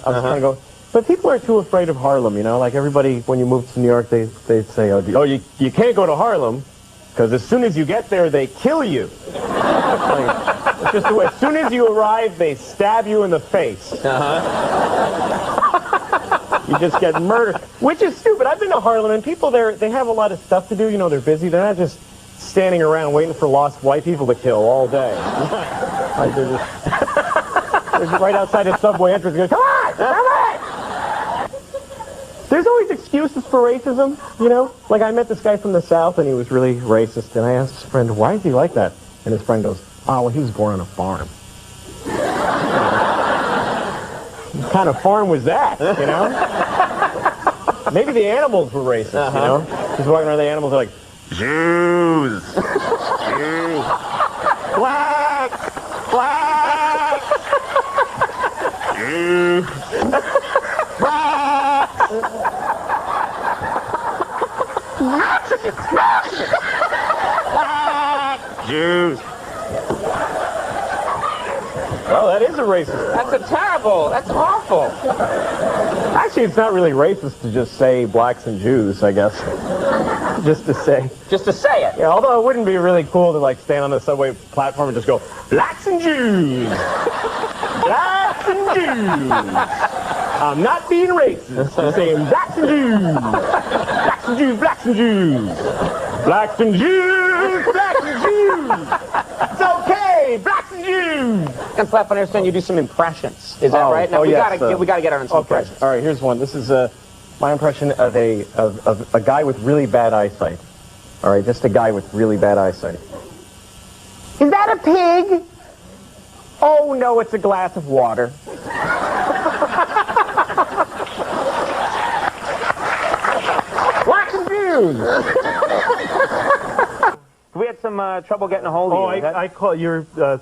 I was trying to go. But people are too afraid of Harlem, you know? Like everybody, when you move to New York, they say, oh, you can't go to Harlem, because as soon as you get there, they kill you. Like, it's just the way. As soon as you arrive, they stab you in the face. You just get murdered, which is stupid. I've been to Harlem, and people there, they have a lot of stuff to do. You know, they're busy. They're not just standing around waiting for lost white people to kill all day. Like they're just right outside the subway entrance. Come on, come on! There's always excuses for racism, you know? Like, I met this guy from the South, and he was really racist, and I asked his friend, why is he like that? And his friend goes, oh, well, he was born on a farm. What kind of farm was that, you know? Maybe the animals were racist, you know? Just walking around, the animals are like, Jews! Jews! Black! Black! Jews! Black! Jews. Oh, that is a racist. That's a terrible. That's awful. Actually, it's not really racist to just say blacks and Jews, I guess. Just to say. Just to say it. Yeah, although it wouldn't be really cool to like stand on the subway platform and just go, blacks and Jews. Blacks and Jews. I'm not being racist. I'm saying blacks and Jews. Blacks and Jews, blacks and Jews. Blacks and Jews, blacks and Jews. It's okay, blacks and Jews. And Flap, I understand you do some impressions. Is that right? Now, we yes, gotta get on some impressions. All right, here's one. This is my impression of a guy with really bad eyesight. All right, just a guy with really bad eyesight. Is that a pig? Oh, no, it's a glass of water. Blacks and Jews. We had some trouble getting a hold of you. I call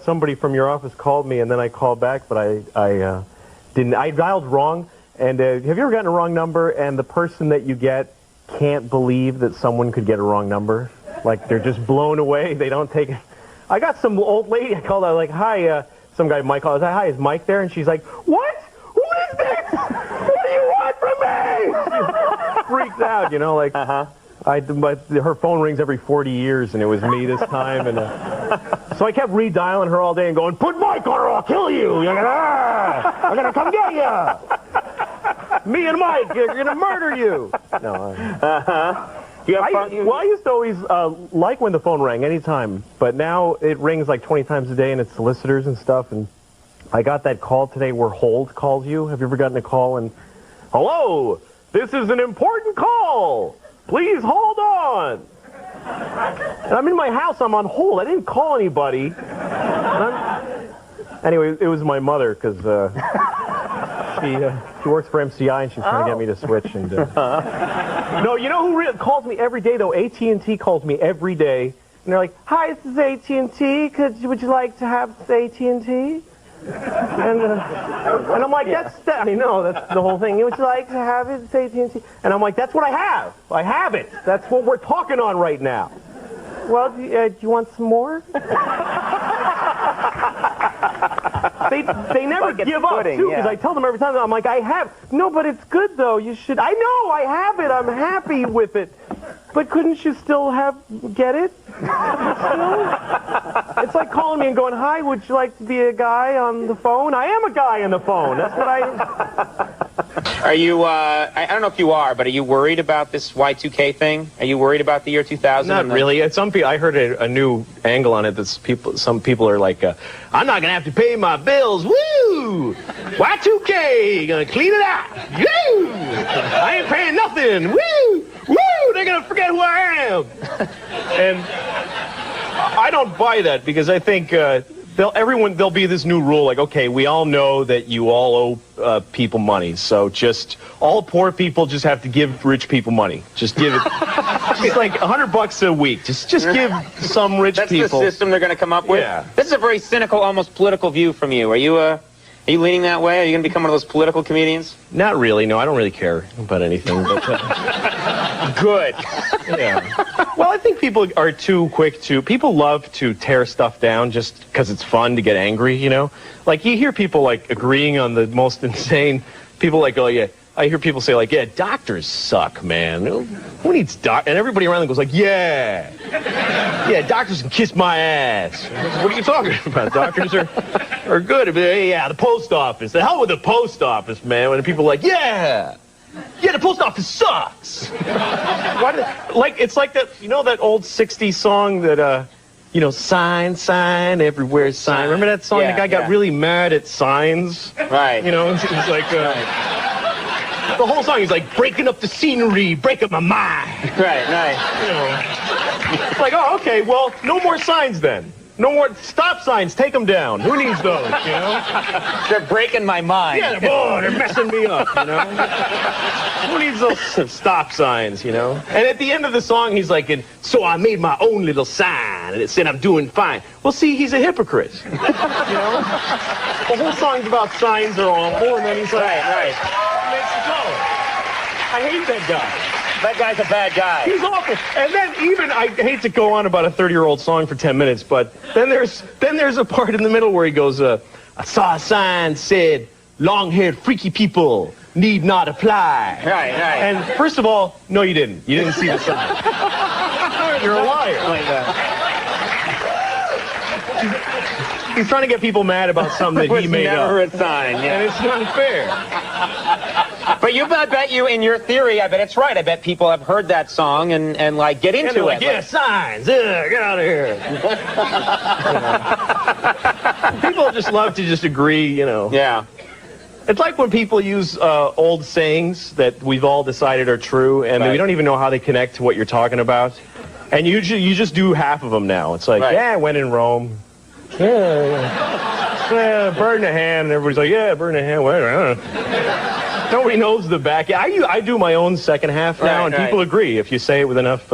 somebody from your office called me, and then I called back, but I didn't. I dialed wrong. And have you ever gotten a wrong number, and the person that you get can't believe that someone could get a wrong number? Like they're just blown away. They don't take it. I got some old lady. I called her like, hi. Some guy Mike called. I was like, hi, is Mike there? And she's like, what? Who is this? What do you want from me? She freaked out, you know, like. Her phone rings every 40 years, and it was me this time, and so I kept redialing her all day and going, "Put Mike on her, I'll kill you! I'm gonna come get you! Me and Mike, you're gonna murder you!" No. I used to always like when the phone rang anytime, but now it rings like 20 times a day, and it's solicitors and stuff. And I got that call today where Hold calls you. Have you ever gotten a call and, "Hello, this is an important call. Please hold on." And I'm in my house. I'm on hold. I didn't call anybody. Anyway, it was my mother because she works for MCI and she's trying to get me to switch. And no, you know who calls me every day though? AT&T calls me every day, and they're like, "Hi, this is AT&T. Would you like to have AT&T?" And I'm like, that's the whole thing. Would you like to have it, say AT&T? And I'm like, that's what I have. I have it. That's what we're talking on right now. Well, do you want some more? They never give up, too, because I tell them every time, I'm like, I have. No, but it's good, though. You should. I know, I have it. I'm happy with it. But couldn't you still get it? It's like calling me and going, "Hi, would you like to be a guy on the phone?" I am a guy on the phone. That's what I... Are you, I don't know if you are, but are you worried about this Y2K thing? Are you worried about the year 2000? Not really. I heard a new angle on it that some people are like, I'm not going to have to pay my bills. Woo! Y2K! Gonna clean it out. Woo! I ain't paying nothing. Woo! Woo! They're going to forget who I am. And I don't buy that because I think there'll be this new rule like, okay, we all know that you all owe people money, so just all poor people just have to give rich people money. Just give it, just like $100 a week. Just give some rich people. That's the system they're going to come up with. Yeah. This is a very cynical, almost political view from you. Are you leaning that way? Are you going to become one of those political comedians? Not really. No, I don't really care about anything. But, good. Yeah. Well, I think people are too quick to... People love to tear stuff down just because it's fun to get angry, you know? Like, you hear people, like, agreeing on the most insane people like, oh yeah. I hear people say like, yeah, doctors suck, man. Who needs doc? And everybody around them goes like, yeah, doctors can kiss my ass. What are you talking about? Doctors are good. Yeah, the post office. The hell with the post office, man. When people are like, yeah, the post office sucks. It's like that. You know that old '60s song that sign everywhere, sign. Remember that song? Yeah, the guy got really mad at signs. Right. It's like. The whole song, he's like, breaking up the scenery, breaking my mind. Right. It's like, oh, okay, well, no more signs then. No more stop signs, take them down. Who needs those, They're breaking my mind. Yeah, they're messing me up, Who needs those stop signs, And at the end of the song, he's like, so I made my own little sign, and it said I'm doing fine. Well, see, he's a hypocrite. The whole song's about signs are awful, and then he's like, right. I hate that guy. That guy's a bad guy. He's awful. And then I hate to go on about a 30-year-old song for 10 minutes, but then there's a part in the middle where he goes, I saw a sign said, long-haired freaky people need not apply. Right. And first of all, no, you didn't. You didn't see the sign. You're a liar. Like that. He's trying to get people mad about something that he made up. Never a sign, yeah. And it's not fair. But I bet you, in your theory, I bet it's right. I bet people have heard that song and like, get into it. Like, yeah, signs. Get out of here. People just love to just agree, Yeah. It's like when people use old sayings that we've all decided are true, and we don't even know how they connect to what you're talking about. And you just do half of them now. It's like, yeah, I went in Rome. Yeah, bird in the hand, and everybody's like, yeah, bird in the hand. Well, I don't know. Nobody knows the back. I do my own second half now, and people agree if you say it with enough.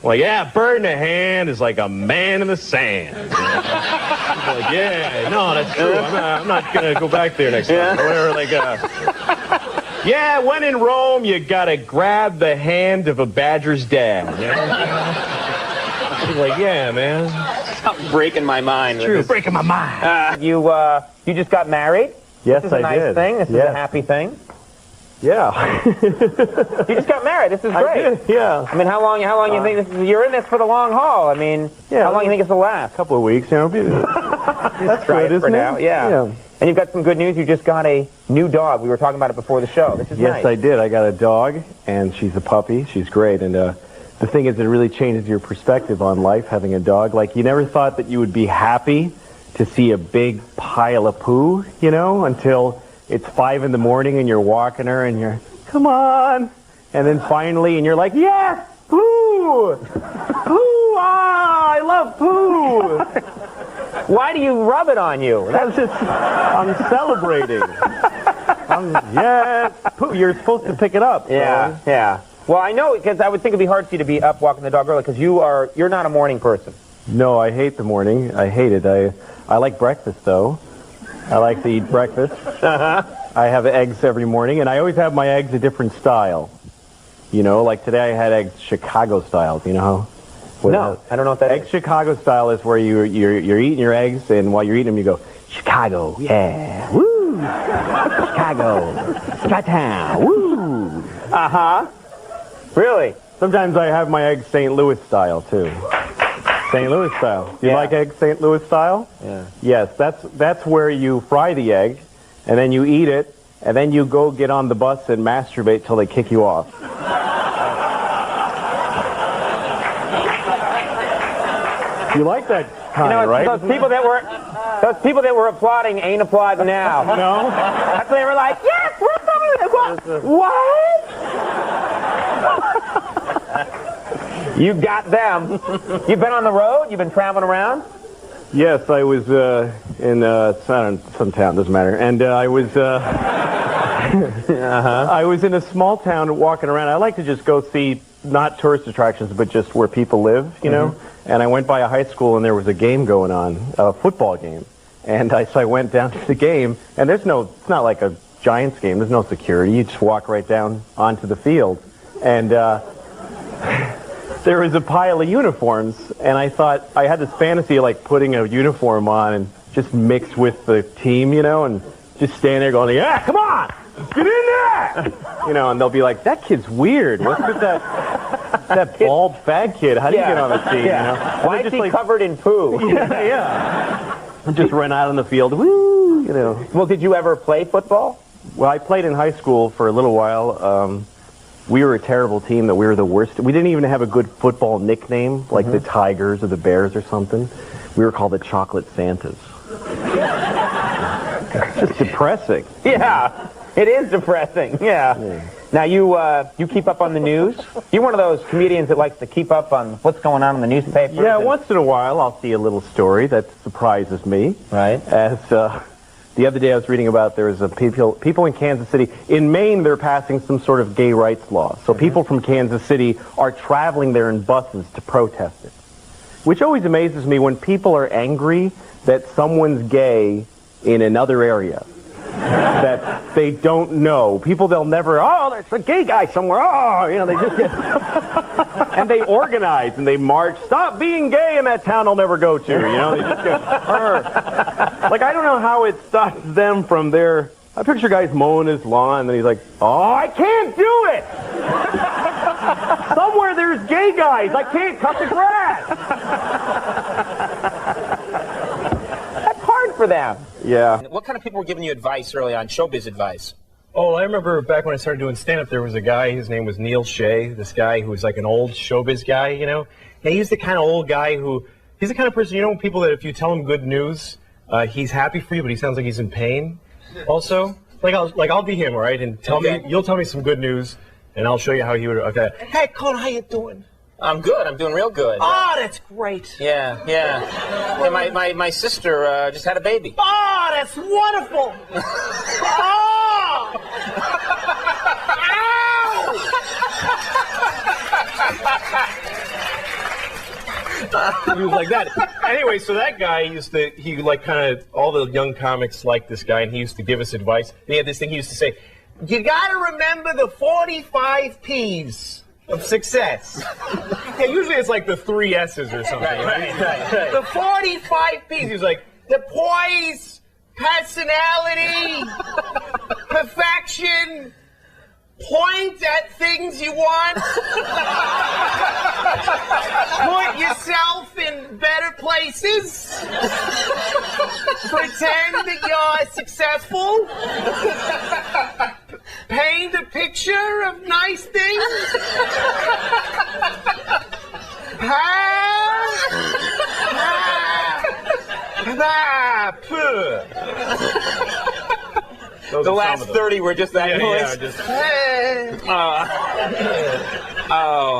Like, yeah, bird in the hand is like a man in the sand. Like, yeah, no, that's true. I'm not gonna go back there next time. Or whatever. Like, yeah, when in Rome, you gotta grab the hand of a badger's dad. Like, yeah, man. Stop breaking my mind. True, breaking my mind. You just got married? Yes, this is a nice thing. This is a happy thing. Yeah. You just got married. This is great. I did, yeah. I mean, how long you think this is? You're in this for the long haul. I mean, how long you think this will last? A couple of weeks, That's right, good, isn't it? Yeah. And you've got some good news. You just got a new dog. We were talking about it before the show. This is nice. Yes, I did. I got a dog, and she's a puppy. She's great. And the thing is, it really changes your perspective on life, having a dog. Like, you never thought that you would be happy to see a big pile of poo, until it's 5 in the morning and you're walking her and you're, come on. And then finally, and you're like, yes, poo! Poo! Ah, I love poo! Why do you rub it on you? I'm celebrating. Yes, poo. You're supposed to pick it up. Yeah, yeah. Well, I know, because I would think it'd be hard for you to be up walking the dog early, because you're not a morning person. No, I hate the morning. I hate it. I like breakfast, though. I like to eat breakfast. I have eggs every morning, and I always have my eggs a different style. Like today I had eggs Chicago style. Do you know how? No, I don't know what that is. Eggs Chicago style is where you're eating your eggs, and while you're eating them, you go, Chicago, yeah, woo, Chicago, Chi-town, woo. Uh-huh. Really? Sometimes I have my eggs St. Louis style, too. St. Louis style. Do you like eggs St. Louis style? Yeah. Yes, that's where you fry the egg, and then you eat it, and then you go get on the bus and masturbate till they kick you off. You like that kind, right? Those people that were applauding ain't applauding now. No? That's when they were like, yes, what? You got them. You've been on the road? You've been traveling around? Yes, I was in some town, doesn't matter. And I was I was in a small town walking around. I like to just go see not tourist attractions, but just where people live, you know. And I went by a high school, and there was a game going on, a football game. And so I went down to the game, and it's not like a Giants game. There's no security. You just walk right down onto the field. And there was a pile of uniforms, and I thought, I had this fantasy of like putting a uniform on and just mix with the team, you know, and just stand there going, yeah, come on! Get in there! You know, and they'll be like, that kid's weird. What's with that bald fat kid? How do you get on the team? Yeah. You know? Why is he covered in poo? Yeah. And just run out on the field. Woo! You know. Well, did you ever play football? Well, I played in high school for a little while. We were a terrible team. That we were the worst. We didn't even have a good football nickname, like the Tigers or the Bears or something. We were called the Chocolate Santas. It's depressing. Yeah, it is depressing. Yeah. Now you keep up on the news. You're one of those comedians that likes to keep up on what's going on in the newspaper. Yeah, once in a while I'll see a little story that surprises me. Right. As the other day I was reading about there was people in Kansas City. In Maine, they're passing some sort of gay rights law. So people from Kansas City are traveling there in buses to protest it. Which always amazes me when people are angry that someone's gay in another area that they don't know. People they'll never, oh, there's a gay guy somewhere. Oh, you know, they just get... and they organize and they march. Stop being gay in that town I'll never go to. You know, they just get... Like, I don't know how it stops them from their... I picture guys mowing his lawn and then he's like, oh, I can't do it! Somewhere there's gay guys. I can't cut the grass. That's hard for them. Yeah. What kind of people were giving you advice early on, showbiz advice? Oh, I remember back when I started doing stand-up, there was a guy, his name was Neil Shea, this guy who was like an old showbiz guy, you know? And he's the kind of old guy who, he's the kind of person, you know, people that if you tell him good news, he's happy for you, but he sounds like he's in pain also. I'll be him, all right? And you'll tell me some good news, and I'll show you how he would, okay. Hey, Conan, how you doing? I'm good. I'm doing real good. Oh, that's great. Yeah. My sister just had a baby. Oh, that's wonderful. Oh! He was like that. Anyway, so that guy all the young comics liked this guy, and he used to give us advice. He had this thing he used to say, you gotta remember the 45 P's of success. Yeah, usually it's like the 3 S's or something. Right. The 45 P's. He was like, the poise, personality, perfection, point at things you want, put yourself in better places, pretend that you're successful, paint a picture of nice things, the last 30 were just that noise.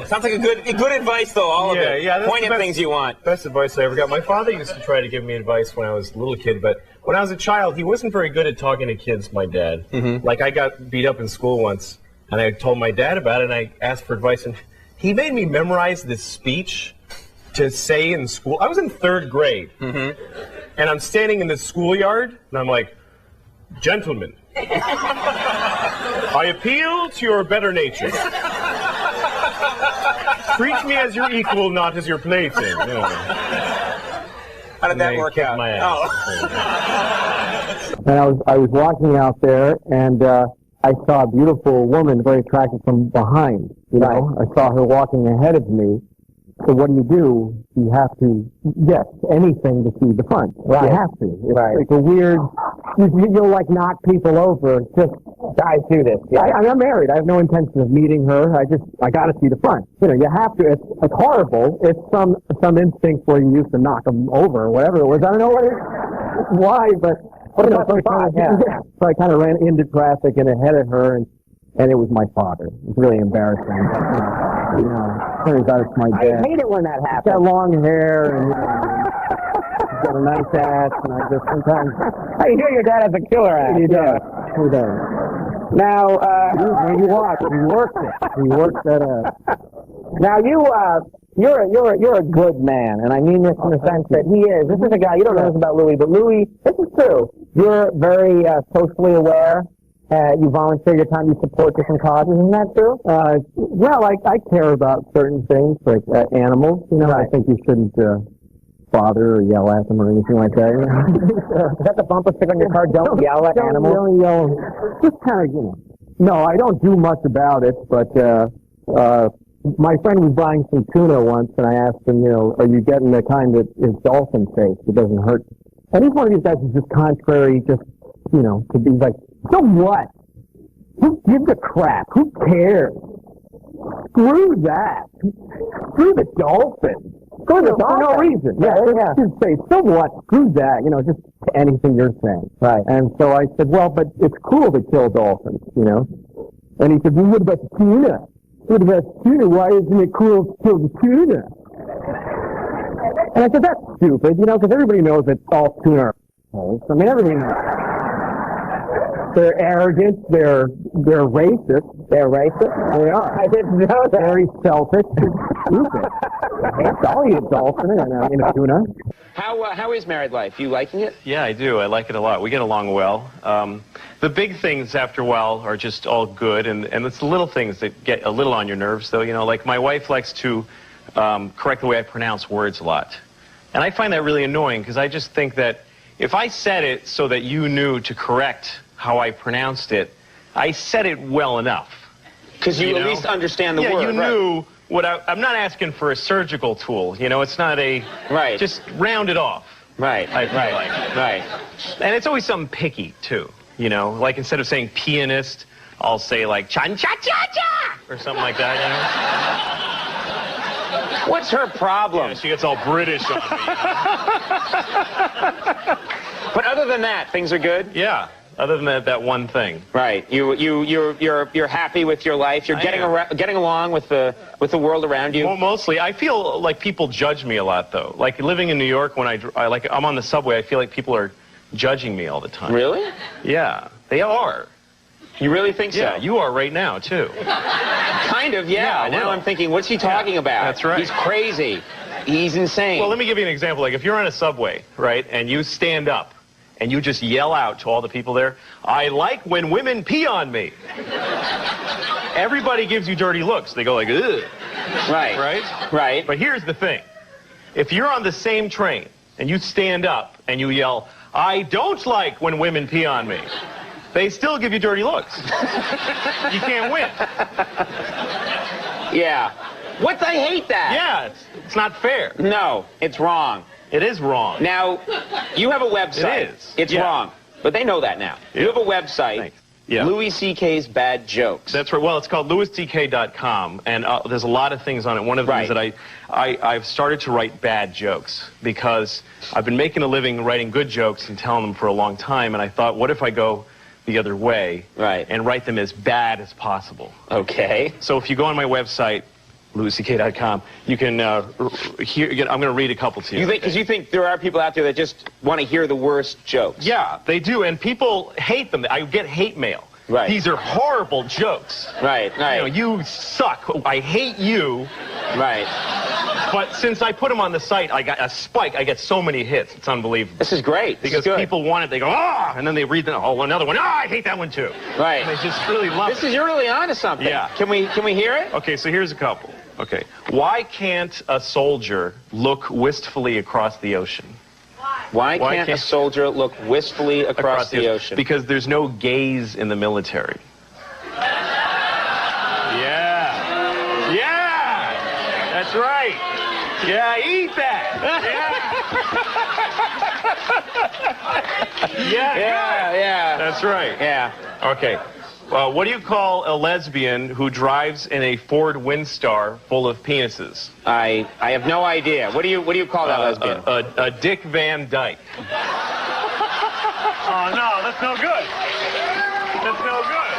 Sounds like a good advice though. All of it. Yeah, point at things you want. Best advice I ever got. My father used to try to give me advice when I was a little kid, but when I was a child, he wasn't very good at talking to kids. My dad. Like I got beat up in school once, and I told my dad about it, and I asked for advice, and he made me memorize this speech to say in school. I was in 3rd grade, and I'm standing in the schoolyard, and I'm like, gentlemen, I appeal to your better nature. Treat me as your equal, not as your plaything. You know. How did that work out? My ass. And I was walking out there, and I saw a beautiful woman, very attractive from behind. You know, I saw her walking ahead of me. So what do? You have to, yes, anything to see the front. Right. You have to. It's a weird, you'll like knock people over. Just guys do this. Yeah. I'm married. I have no intention of meeting her. I got to see the front. You know, you have to. It's horrible. It's some instinct where you used to knock them over or whatever it was. I don't know why, but you know, so I kind of ran into traffic and ahead of her, and it was my father. It was really embarrassing. Turns out it's my dad. I hate it when that happens. He's got long hair and he's got a nice ass, and I just sometimes. I hear your dad has a killer ass. He does. He does. Now, when you watch, he works it. He works that ass. Now you're a good man, and I mean this in the sense that he is. This is a guy you don't know this about Louis, but Louis, this is true. You're very socially aware. You volunteer your time, you support different causes, isn't that true? Well, I care about certain things, like animals. You know, right. I think you shouldn't father or yell at them or anything like that. You know? Is that the bumper sticker on your car? Don't yell at animals. Don't yell. Just kind of, you know. No, I don't do much about it, but my friend was buying some tuna once, and I asked him, you know, are you getting the kind that is dolphin safe, that doesn't hurt? And he's one of these guys who's just contrary, just, you know, to be like, so what? Who gives a crap? Who cares? Screw that. Screw the dolphin. Screw the dolphin. For no reason. Yeah. Just say, so what? Screw that. You know, just anything you're saying. Right. And so I said, well, but it's cool to kill dolphins, you know. And he said, well, what about the tuna? What about the tuna? Why isn't it cool to kill the tuna? And I said, that's stupid, you know, because everybody knows that all tuna are assholes. I mean, everybody knows. They're arrogant. They're racist. They're racist? They are. I didn't know that. Very selfish. Stupid. I'll eat a dolphin in a tuna. How is married life? You liking it? Yeah, I do. I like it a lot. We get along well. The big things after a while are just all good, and it's the little things that get a little on your nerves, though. You know, like my wife likes to correct the way I pronounce words a lot. And I find that really annoying, because I just think that if I said it so that you knew to correct how I pronounced it, I said it well enough. Because you at least understand the word. Yeah, you knew what I'm not asking for a surgical tool. You know, it's not a... Right. Just round it off. Right. I feel like. Right. And it's always something picky, too. You know, like instead of saying pianist, I'll say like cha-cha-cha-cha or something like that, you know? What's her problem? Yeah, she gets all British on me. But other than that, things are good? Yeah. Other than that one thing. Right. You're happy with your life. You're getting along with the world around you. Well, mostly. I feel like people judge me a lot, though. Like living in New York, when I'm on the subway, I feel like people are judging me all the time. Really? Yeah, they are. You really think so? Yeah, you are right now, too. Kind of, yeah. Now I'm thinking, what's he talking about? That's right. He's crazy. He's insane. Well, let me give you an example. Like if you're on a subway, right, and you stand up, and you just yell out to all the people there, I like when women pee on me. Everybody gives you dirty looks. They go like, ugh. Right. Right? Right. But here's the thing. If you're on the same train and you stand up and you yell, I don't like when women pee on me, they still give you dirty looks. You can't win. Yeah. I hate that. Yeah, it's not fair. No, it's wrong. It is wrong. Now, you have a website. It is. It's wrong. But they know that now. Yeah. You have a website, Thanks. Yeah. Louis C.K.'s Bad Jokes. That's right. Well, it's called louisck.com, and there's a lot of things on it. One of them is that I've started to write bad jokes, because I've been making a living writing good jokes and telling them for a long time, and I thought, what if I go the other way and write them as bad as possible? Okay. So if you go on my website, louisck.com, you can hear. I'm going to read a couple to you. Because you think there are people out there that just want to hear the worst jokes? Yeah, they do, and people hate them. I get hate mail. Right. These are horrible jokes. Right. You know, you suck. I hate you. Right. But since I put them on the site, I got a spike. I get so many hits. It's unbelievable. This is great. Because people want it. They go, ah! And then they read another one. Ah, I hate that one too. Right. And they just really love it. You're really onto something. Yeah. Can we hear it? Okay, so here's a couple. Okay. Why can't a soldier look wistfully across the ocean? Why can't a soldier look wistfully across the ocean? Because there's no gays in the military. Yeah. Yeah. That's right. Yeah, eat that. Yeah. Yeah. That's right. Yeah. Okay. Well, what do you call a lesbian who drives in a Ford Windstar full of penises? I have no idea. What do you call that lesbian? A Dick Van Dyke. Oh no, that's no good. That's no good.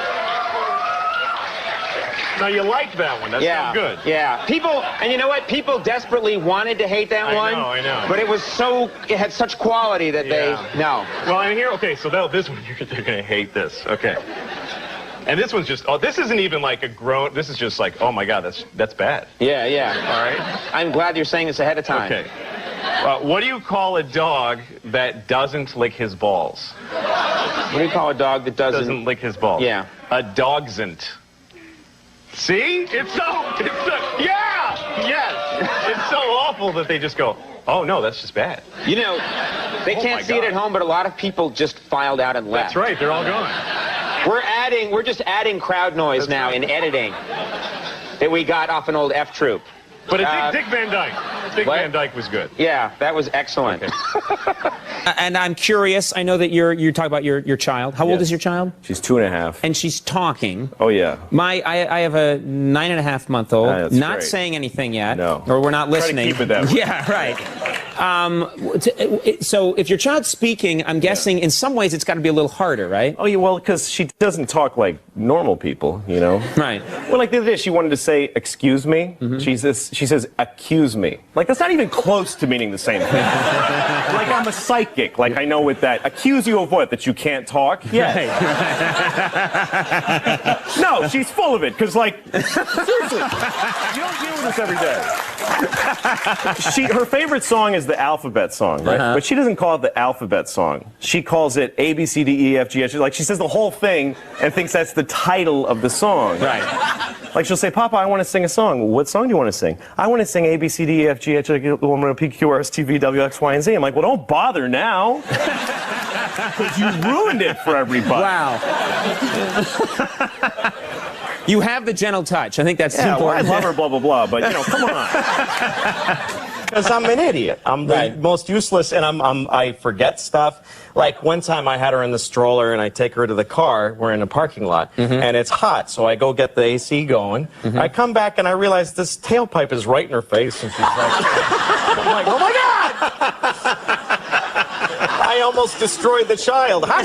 No, you liked that one. That's no good. Yeah. And you know what? People desperately wanted to hate that one. I know. But it had such quality that no. Well, I'm here. Okay, so this one, you're going to hate this. Okay. And this one's just, this isn't even like a grown, this is just like, oh my God, that's bad. Yeah. All right? I'm glad you're saying this ahead of time. Okay. What do you call a dog that doesn't lick his balls? What do you call a dog that doesn't lick his balls? Yeah. A dogsn't. See? It's so, yeah! Yes! It's so awful. people that they just go, oh, no, that's just bad. You know, they can't see it at home, but a lot of people just filed out and left. That's right. They're all gone. We're just adding crowd noise now in editing that we got off an old F Troop. But Dick Van Dyke. Dick Van Dyke was good. Yeah, that was excellent. Okay. And I'm curious, I know that you talk about your child. How old is your child? She's 2.5. And she's talking. Oh, yeah. I have a 9.5-month-old, That's not great. saying anything yet. No. Or we're not listening. Try to keep it that way. Yeah, right. So if your child's speaking, I'm guessing in some ways it's got to be a little harder, right? Oh, yeah, well, because she doesn't talk like normal people, you know? Right. Well, like the other day, she wanted to say, excuse me. She says, accuse me. Like, that's not even close to meaning the same thing. Like, I'm a psychic. Like, I know with that. Accuse you of what? That you can't talk? Yeah. No, she's full of it, because, like, seriously, you don't deal with this every day. Her favorite song is the alphabet song, right? But she doesn't call it the alphabet song. She calls it A, B, C, D, E, F, G, H. Like, she says the whole thing and thinks that's the title of the song. Right. Like, she'll say, Papa, I want to sing a song. What song do you want to sing? I want to sing A, B, C, D, E, F, G, H, I, J, K, L, M, N, O, P, Q, R, S, T, V, W, X, Y, and Z. I'm like, well, don't bother now. Because you ruined it for everybody. Wow. You have the gentle touch. I think that's Well, I important. love her, blah, blah, blah, but, you know, come on. Because I'm an idiot. I'm the most useless, and I forget stuff. Like, one time I had her in the stroller, and I take her to the car. We're in a parking lot, and it's hot, so I go get the AC going. I come back, and I realize this tailpipe is right in her face, and she's like, I'm like, oh, my God! I almost destroyed the child. How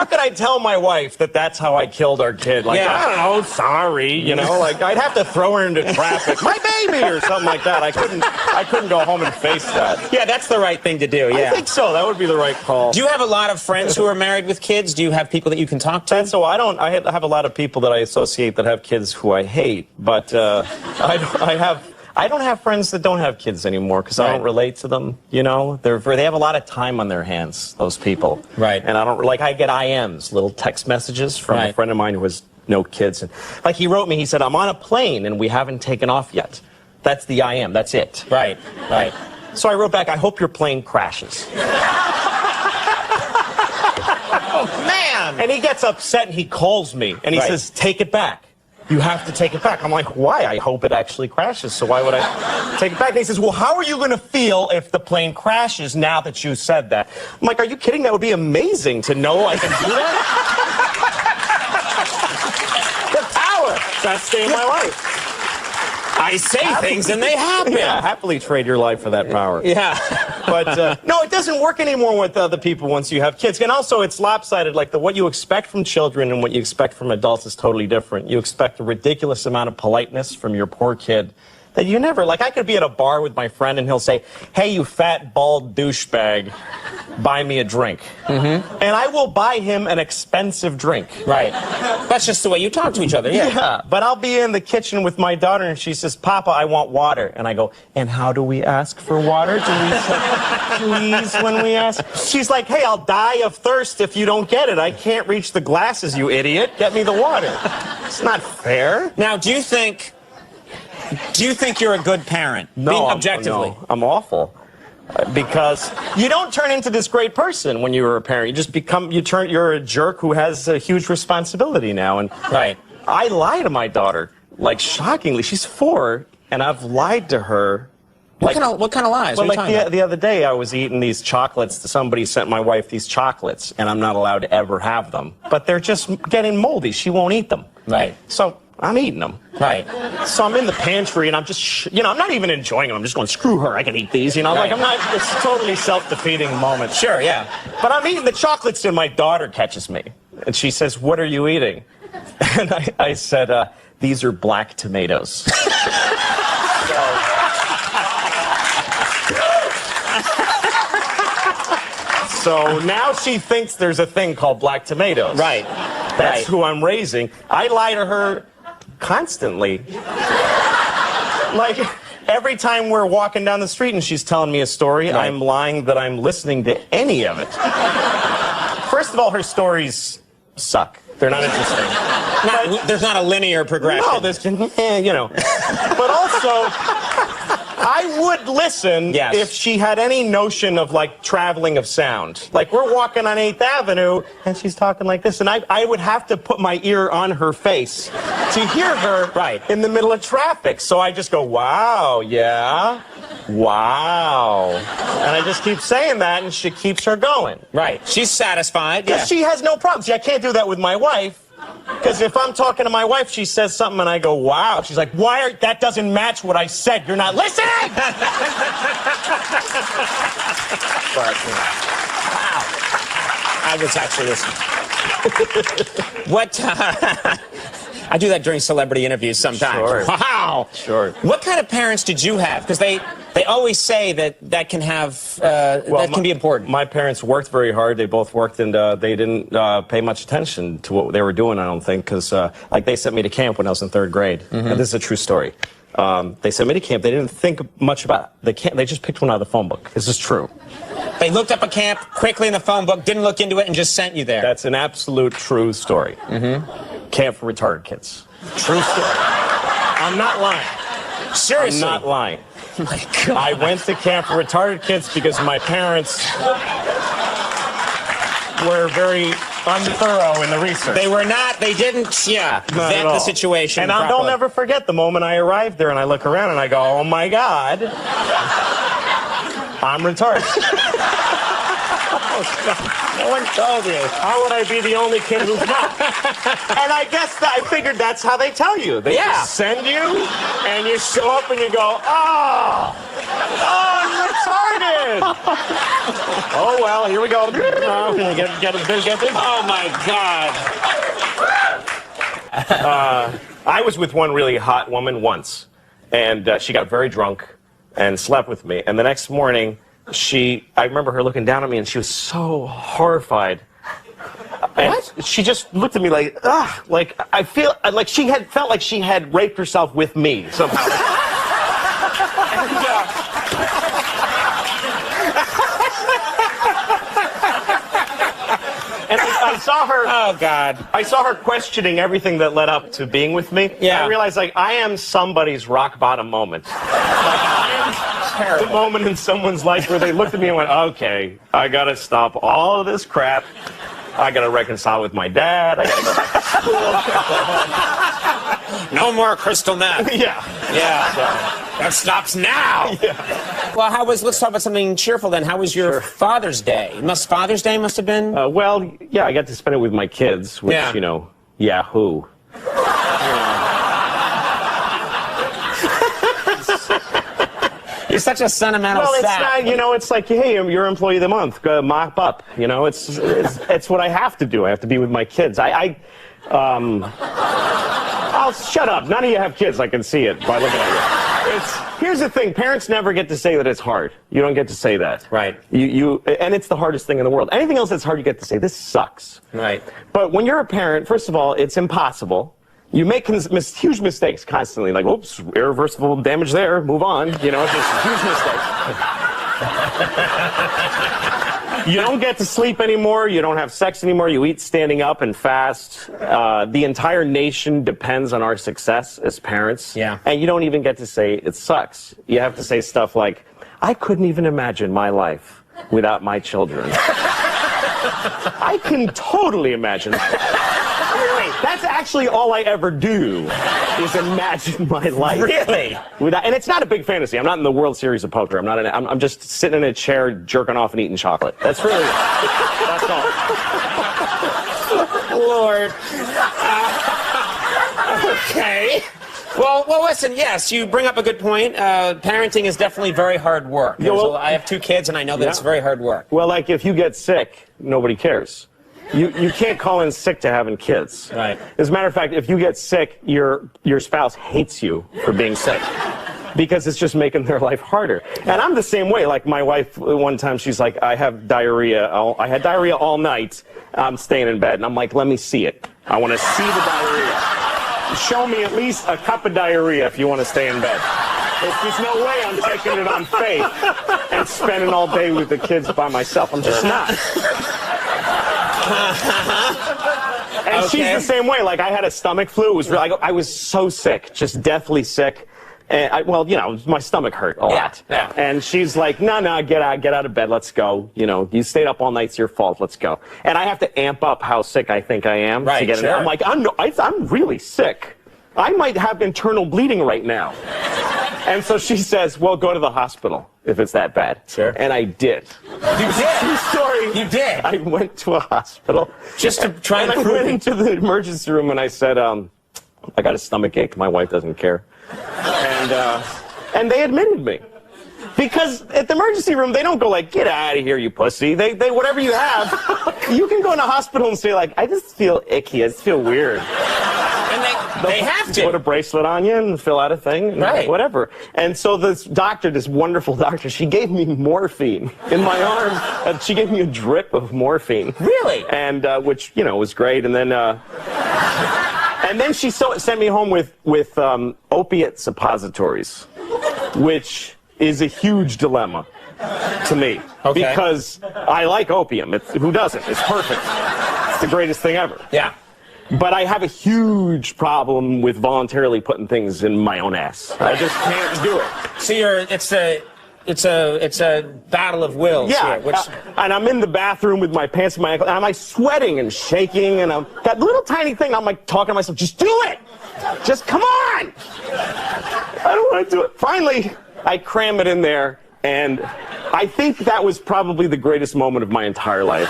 could I tell my wife that that's how I killed our kid? Like, I don't know, sorry, you know, like I'd have to throw her into traffic, my baby, or something like that. I couldn't go home and face that. Yeah, that's the right thing to do, yeah. I think so. That would be the right call. Do you have a lot of friends who are married with kids? Do you have people that you can talk to? So I have a lot of people that I associate that have kids who I hate, but I don't have friends that don't have kids anymore because I don't relate to them. You know, they have a lot of time on their hands. Those people, Right? And I get IMs, little text messages from a friend of mine who has no kids, and like he wrote me, he said, "I'm on a plane and we haven't taken off yet." That's the IM. That's it. Right. So I wrote back, "I hope your plane crashes." Oh man! And he gets upset and he calls me and he says, "Take it back. You have to take it back." I'm like, why? I hope it actually crashes, so why would I take it back? And he says, well, how are you going to feel if the plane crashes now that you said that? I'm like, are you kidding? That would be amazing to know I can do that. The power. Best day of my life. I say things and they happen. Yeah, happily trade your life for that power. Yeah. But no, it doesn't work anymore with other people once you have kids. And also, it's lopsided. Like, what you expect from children and what you expect from adults is totally different. You expect a ridiculous amount of politeness from your poor kid that you never... Like, I could be at a bar with my friend and he'll say, "Hey, you fat, bald douchebag, buy me a drink." And I will buy him an expensive drink. Right. That's just the way you talk to each other, Yeah, but I'll be in the kitchen with my daughter and she says, "Papa, I want water." And I go, "And how do we ask for water? Do we say please when we ask?" She's like, "Hey, I'll die of thirst if you don't get it. I can't reach the glasses, you idiot. Get me the water." It's not fair. Now, do you think you're a good parent? No, Being objectively. I'm awful. Because you don't turn into this great person when you're a parent. You just you're a jerk who has a huge responsibility now. And I lie to my daughter, like, shockingly. She's 4, and I've lied to her. What kind of lies? Well, what are you like the other day, I was eating these chocolates. Somebody sent my wife these chocolates, and I'm not allowed to ever have them. But they're just getting moldy. She won't eat them. Right. So I'm eating them. Right. So I'm in the pantry, and I'm just, I'm not even enjoying them. I'm just going, screw her, I can eat these. Like, I'm not, it's a totally self-defeating moment. Sure, yeah. But I'm eating the chocolates, and my daughter catches me. And she says, "What are you eating?" And I said, "These are black tomatoes." So now she thinks there's a thing called black tomatoes. Right. That's who I'm raising. I lie to her constantly. Like, every time we're walking down the street and she's telling me a story, I'm lying that I'm listening to any of it. First of all, her stories suck. They're not interesting. There's not a linear progression. No, there's, But also, I would listen if she had any notion of, like, traveling of sound. Like, we're walking on 8th Avenue, and she's talking like this, and I would have to put my ear on her face to hear her in the middle of traffic. So I just go, wow, yeah, wow. And I just keep saying that, and she keeps her going. Right. She's satisfied. Because she has no problem. See, I can't do that with my wife. Because if I'm talking to my wife, she says something and I go, wow. She's like, that doesn't match what I said. You're not listening! Wow. I was actually listening. What? I do that during celebrity interviews sometimes. Sure. Wow. Sure. What kind of parents did you have? Because they always say that can have that can be important. My parents worked very hard. They both worked, and they didn't pay much attention to what they were doing, I don't think, because like they sent me to camp when I was in 3rd grade. And this is a true story. They sent me to camp. They didn't think much about the camp. They just picked one out of the phone book. This is true. They looked up a camp quickly in the phone book, didn't look into it, and just sent you there. That's an absolute true story. Camp for retarded kids. True story. I'm not lying. Seriously? I'm not lying. Oh my God. I went to camp for retarded kids because my parents were very unthorough in the research. They were not, they didn't, vet the situation And properly. I'll never forget the moment I arrived there and I look around and I go, oh my God, I'm retarded. No one told you. How would I be the only kid who's not? And I guess I figured that's how they tell you. They just send you, and you show up and you go, oh, I'm retarded. Oh, well, here we go. Get this. Oh, my God. I was with one really hot woman once, and she got very drunk and slept with me. And the next morning, I remember her looking down at me, and she was so horrified. And what? She just looked at me like, ugh, like I feel like she had felt like she had raped herself with me somehow. And I saw her. Oh God! I saw her questioning everything that led up to being with me. Yeah. I realized, like, I am somebody's rock bottom moment. Like, I am the moment in someone's life where they looked at me and went, "Okay, I gotta stop all of this crap. I gotta reconcile with my dad. I gotta No more crystal meth. Yeah. That stops now. Yeah. Well, let's talk about something cheerful then. How was your Father's Day? Father's Day must have been? Well, yeah, I got to spend it with my kids, which, you know, Yahoo. You're such a sentimental Well, it's sap. not, you know, it's like, hey, you're Employee of the Month, go mop up. You know, it's what I have to do. I have to be with my kids. I'll shut up. None of you have kids. I can see it by looking at you. Here's the thing. Parents never get to say that it's hard. You don't get to say that. Right. And it's the hardest thing in the world. Anything else that's hard, you get to say, this sucks. Right. But when you're a parent, first of all, it's impossible. You make huge mistakes constantly, like, oops, irreversible damage there, move on. You know, it's just huge mistakes. You don't get to sleep anymore. You don't have sex anymore. You eat standing up and fast. The entire nation depends on our success as parents. Yeah. And you don't even get to say it sucks. You have to say stuff like, I couldn't even imagine my life without my children. I can totally imagine. Wait, that's actually all I ever do is imagine my life. Really? And it's not a big fantasy. I'm not in the World Series of Poker. I'm just sitting in a chair, jerking off and eating chocolate. That's really it. That's all. Lord. Okay. Well, listen, yes, you bring up a good point. Parenting is definitely very hard work. I have 2 kids, and I know that it's very hard work. Well, like, if you get sick, nobody cares. You can't call in sick to having kids. Right. As a matter of fact, if you get sick, your spouse hates you for being sick because it's just making their life harder. And I'm the same way. Like, my wife, one time, she's like, I have diarrhea. I had diarrhea all night. I'm staying in bed. And I'm like, let me see it. I want to see the diarrhea. Show me at least a cup of diarrhea if you want to stay in bed. There's no way I'm taking it on faith and spending all day with the kids by myself. I'm just not. And she's the same way. Like, I had a stomach flu. It was I was so sick, just deathly sick. And well, my stomach hurt a lot. Yeah. And she's like, no, get out of bed, let's go. You stayed up all night, it's your fault, let's go. And I have to amp up how sick I think I am to get in. I'm like, I'm really sick. I might have internal bleeding right now. And so she says, well, go to the hospital if it's that bad. Sure. And I did. You did? True story. You did? I went to a hospital. Just to try and I prove went into the emergency room and I said, I got a stomach ache. My wife doesn't care. And they admitted me. Because at the emergency room, they don't go like, get out of here, you pussy. They whatever you have, you can go in a hospital and say like, I just feel icky. I just feel weird. And they have to. Put a bracelet on you and fill out a thing, and right? Whatever. And so this wonderful doctor, she gave me morphine in my arm. And she gave me a drip of morphine. Really? And which was great. And then she sent me home with opiate suppositories, which is a huge dilemma to me. Okay. Because I like opium. Who doesn't? It's perfect. It's the greatest thing ever. Yeah. But I have a huge problem with voluntarily putting things in my own ass. I just can't do it. So it's a battle of wills Yeah, here. and I'm in the bathroom with my pants in my ankle, and I'm like sweating and shaking, and that little tiny thing, I'm like talking to myself, just do it! Just come on! I don't want to do it. Finally, I cram it in there, and I think that was probably the greatest moment of my entire life.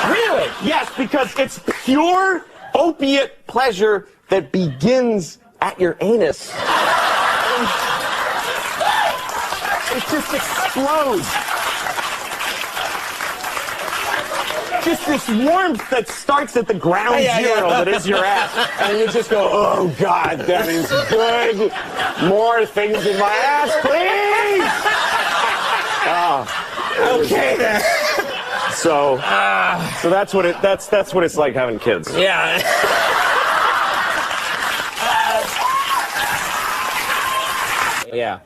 Really? Yes, because it's pure opiate pleasure that begins at your anus. It just explodes. Just this warmth that starts at the ground zero that is your ass. And you just go, oh, God, that is good. More things in my ass, please. Okay, then. So that's what it's like having kids. Yeah.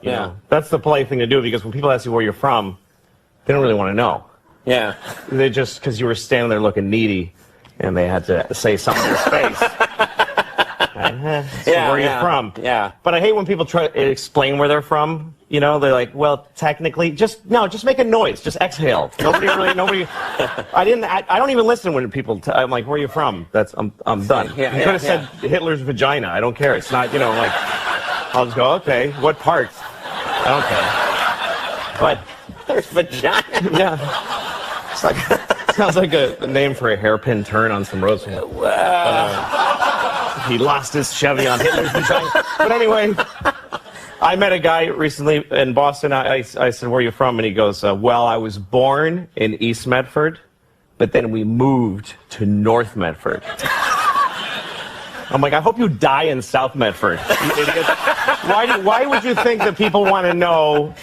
Yeah. That's the polite thing to do, because when people ask you where you're from, they don't really want to know. Yeah. They just, because you were standing there looking needy, and they had to say something in your face. So where are you from? Yeah. But I hate when people try to explain where they're from. They're like, well, technically, just make a noise. Just exhale. Nobody. I don't even listen when people, I'm like, where are you from? I'm done. You could have said Hitler's vagina. I don't care. It's not, I'll just go, okay, what part? I don't care. But There's vagina. Yeah. It's like, sounds like a name for a hairpin turn on some roads. He lost his Chevy on Hitler's vagina. But anyway, I met a guy recently in Boston. I said, where are you from? And he goes, well, I was born in East Medford, but then we moved to North Medford. I'm like, I hope you die in South Medford, you idiot. Why would you think that people want to know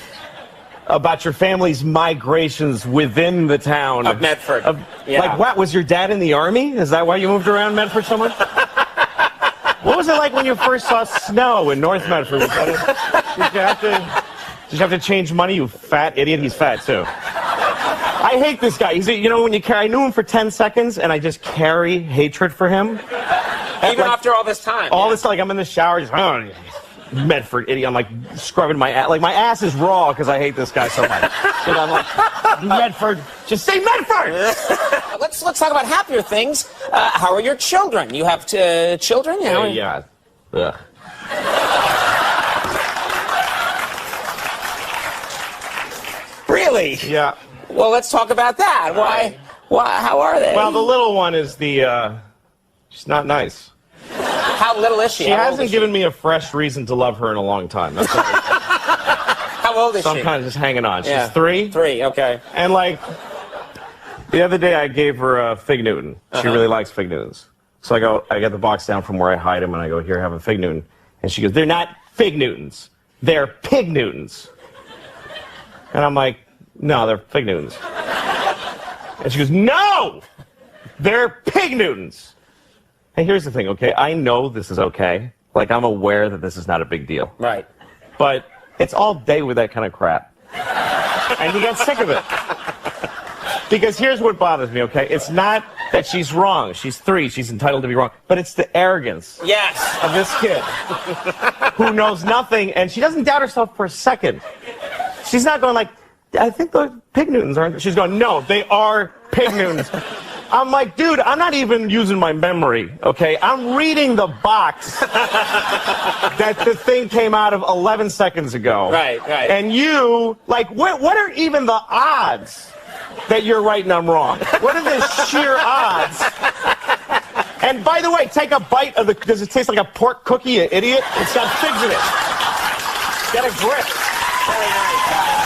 about your family's migrations within the town of Medford? Like, what, was your dad in the army? Is that why you moved around Medford so much? What was it like when you first saw snow in North Medford? Did you have to change money, you fat idiot? He's fat, too. I hate this guy. I knew him for 10 seconds, and I just carry hatred for him. Even after all this time. This, like, I'm in the shower, just, Medford idiot. I'm like scrubbing my ass. Like, my ass is raw because I hate this guy so much. And I'm like, Medford, just say Medford! Let's talk about happier things. How are your children? You have children? Yeah. Ugh. Really? Yeah. Well, let's talk about that. Why? How are they? Well, the little one is she's not nice. How little is she? She hasn't given me a fresh reason to love her in a long time. That's How old is she? So I'm kind of just hanging on. She's 3. 3, okay. And like, the other day I gave her a Fig Newton. She really likes Fig Newtons. So I get the box down from where I hide them, and I go, here, have a Fig Newton. And she goes, they're not Fig Newtons. They're Pig Newtons. And I'm like, no, they're Fig Newtons. And she goes, no! They're Pig Newtons. Hey, here's the thing, okay? I know this is okay. Like, I'm aware that this is not a big deal. Right. But it's all day with that kind of crap. And you get sick of it. Because here's what bothers me, okay? It's not that she's wrong. She's 3. She's entitled to be wrong. But it's the arrogance Yes. of this kid who knows nothing, and she doesn't doubt herself for a second. She's not going like, I think those pig Newtons aren't. She's going, no, they are pig Newtons. I'm like, dude, I'm not even using my memory, okay? I'm reading the box that the thing came out of 11 seconds ago. Right. And you, like, what are even the odds that you're right and I'm wrong? What are the sheer odds? And by the way, take a bite of the, does it taste like a pork cookie, you idiot? It's got figs in it. Get a grip. Very nice.